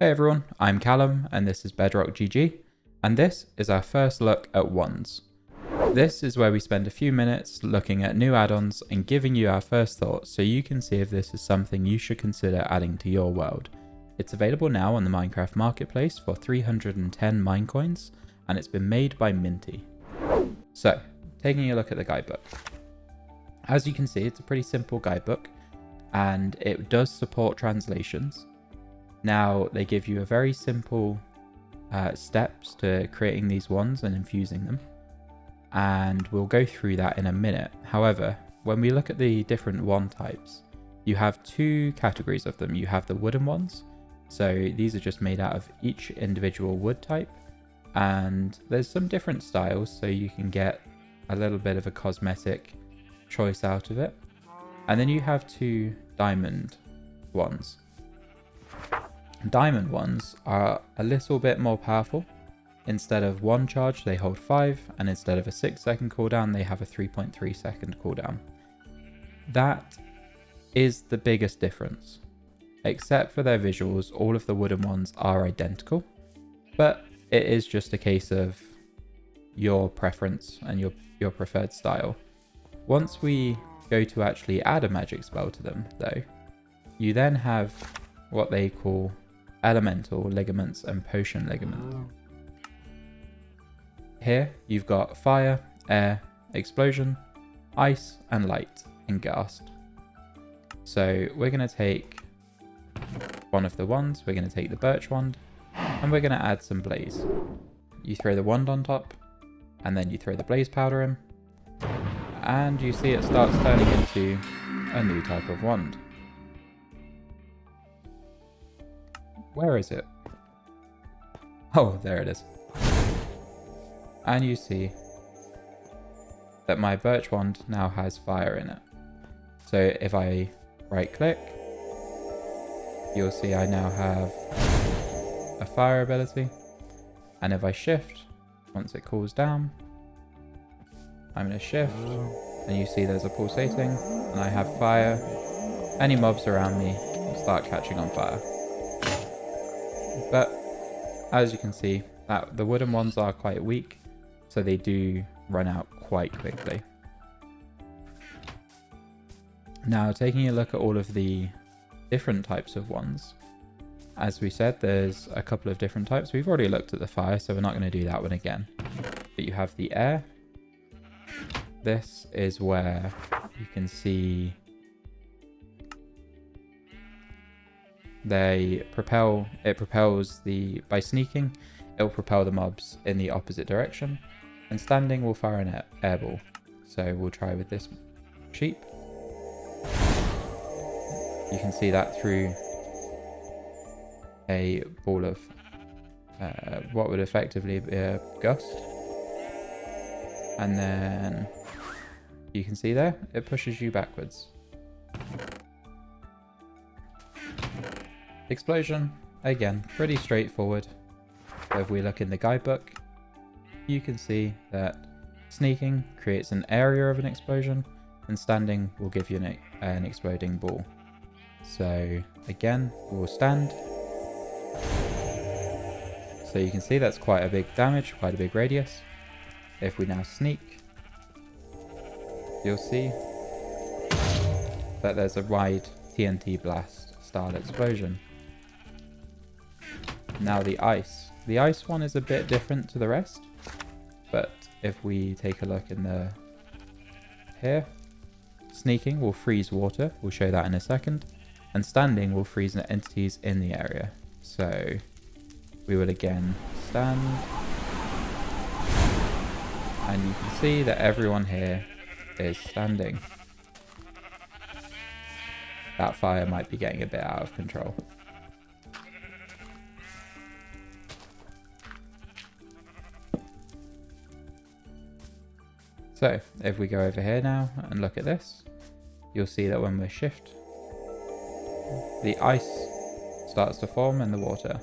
Hey everyone, I'm Callum and this is BedrockGG, and this is our first look at wands. This is where we spend a few minutes looking at new add-ons and giving you our first thoughts so you can see if this is something you should consider adding to your world. It's available now on the Minecraft marketplace for 310 minecoins and it's been made by Minty. So, taking a look at the guidebook. As you can see, it's a pretty simple guidebook and it does support translations. Now, they give you a very simple steps to creating these wands and infusing them. And we'll go through that in a minute. However, when we look at the different wand types, you have two categories of them. You have the wooden ones. So these are just made out of each individual wood type. And there's some different styles, so you can get a little bit of a cosmetic choice out of it. And then you have two diamond wands. Diamond ones are a little bit more powerful. Instead of 1 charge, they hold 5, and instead of a 6-second cooldown, they have a 3.3-second cooldown. That is the biggest difference. Except for their visuals, all of the wooden ones are identical, but it is just a case of your preference and your preferred style. Once we go to actually add a magic spell to them, though, you then have what they call elemental ligaments and potion ligaments. Here you've got fire, air, explosion, ice and light and ghast. So we're going to take one of the wands, we're going to take the birch wand and we're going to add some blaze. You throw the wand on top and then you throw the blaze powder in and you see it starts turning into a new type of wand. Where is it? Oh, there it is. And you see that my birch wand now has fire in it. So if I right click, you'll see I now have a fire ability. And if I shift, once it cools down, I'm going to shift and you see there's a pulsating and I have fire. Any mobs around me will start catching on fire. But as you can see, that the wooden ones are quite weak, so they do run out quite quickly. Now, taking a look at all of the different types of wands, as we said, there's a couple of different types. We've already looked at the fire, so we're not going to do that one again. But you have the air. This is where you can see it propels by sneaking, it'll propel the mobs in the opposite direction, and standing will fire an airball. So we'll try with this sheep. You can see that through a ball of what would effectively be a gust. And then you can see there, it pushes you backwards. Explosion, again, pretty straightforward. So if we look in the guidebook, you can see that sneaking creates an area of an explosion and standing will give you an exploding ball. So again, we'll stand. So you can see that's quite a big damage, quite a big radius. If we now sneak, you'll see that there's a wide TNT blast style explosion. Now the ice. The ice one is a bit different to the rest, but if we take a look in here, sneaking will freeze water, we'll show that in a second, and standing will freeze entities in the area. So we will again stand, and you can see that everyone here is standing. That fire might be getting a bit out of control. So if we go over here now and look at this, you'll see that when we shift, the ice starts to form in the water.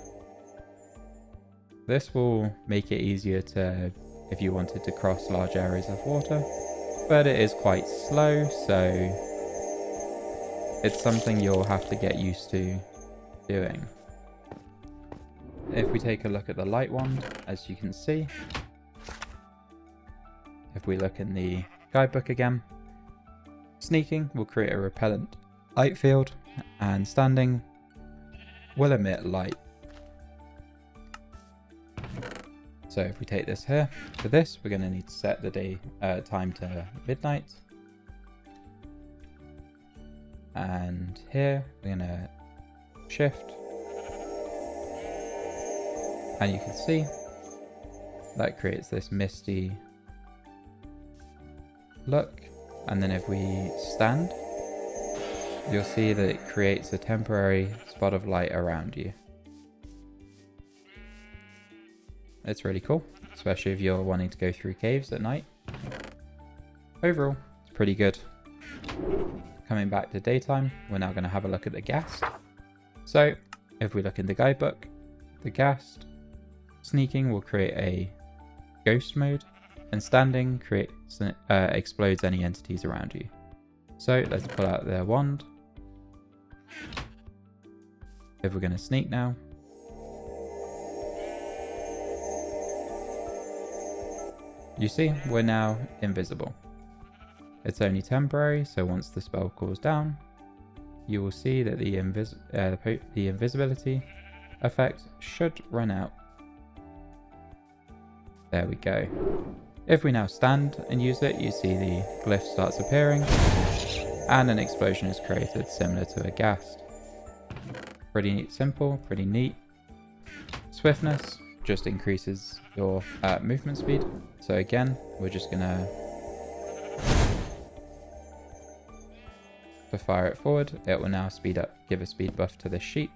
This will make it easier if you wanted to cross large areas of water, but it is quite slow, so it's something you'll have to get used to doing. if we take a look at the light wand, as you can see, if we look in the guidebook again, sneaking will create a repellent light field, and standing will emit light. So if we take this here, for this we're going to need to set the day time to midnight, and here we're going to shift, and you can see that creates this misty look. And then if we stand, you'll see that it creates a temporary spot of light around you. It's really cool, especially if you're wanting to go through caves at night. Overall, it's pretty good. Coming back to daytime, we're now going to have a look at the ghast. So if we look in the guidebook, the ghast, sneaking will create a ghost mode, and standing creates explodes any entities around you. So let's pull out the wand. If we're going to sneak now, you see we're now invisible. It's only temporary, so once the spell cools down, you will see that the invisibility effect should run out. There we go. If we now stand and use it, you see the glyph starts appearing and an explosion is created similar to a ghast. Pretty neat, simple, pretty neat. Swiftness just increases your movement speed. So again, we're just gonna fire it forward. It will now speed up, give a speed buff to the sheep.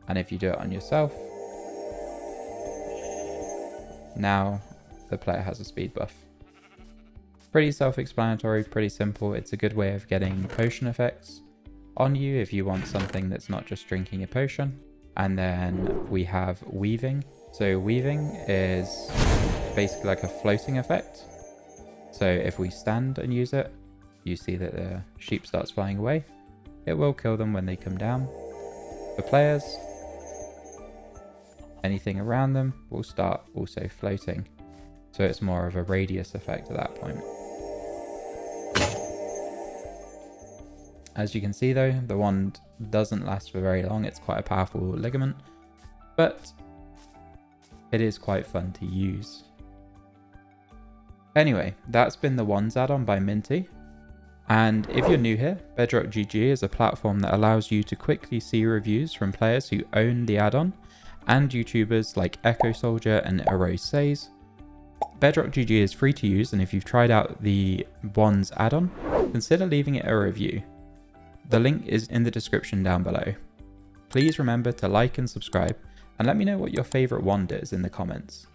And if you do it on yourself, now the player has a speed buff. Pretty self-explanatory, pretty simple. It's a good way of getting potion effects on you if you want something that's not just drinking a potion. And then we have weaving. So weaving is basically like a floating effect. So if we stand and use it, you see that the sheep starts flying away. It will kill them when they come down. For players, anything around them will start also floating. So it's more of a radius effect at that point. As you can see though, the wand doesn't last for very long. It's quite a powerful ligament, but it is quite fun to use. Anyway, that's been the Wands add-on by Minty. And if you're new here, BedrockGG is a platform that allows you to quickly see reviews from players who own the add-on and YouTubers like Echo Soldier and Erose Says. BedrockGG is free to use, and if you've tried out the Wands add-on, consider leaving it a review. The link is in the description down below. Please remember to like and subscribe, and let me know what your favourite wand is in the comments.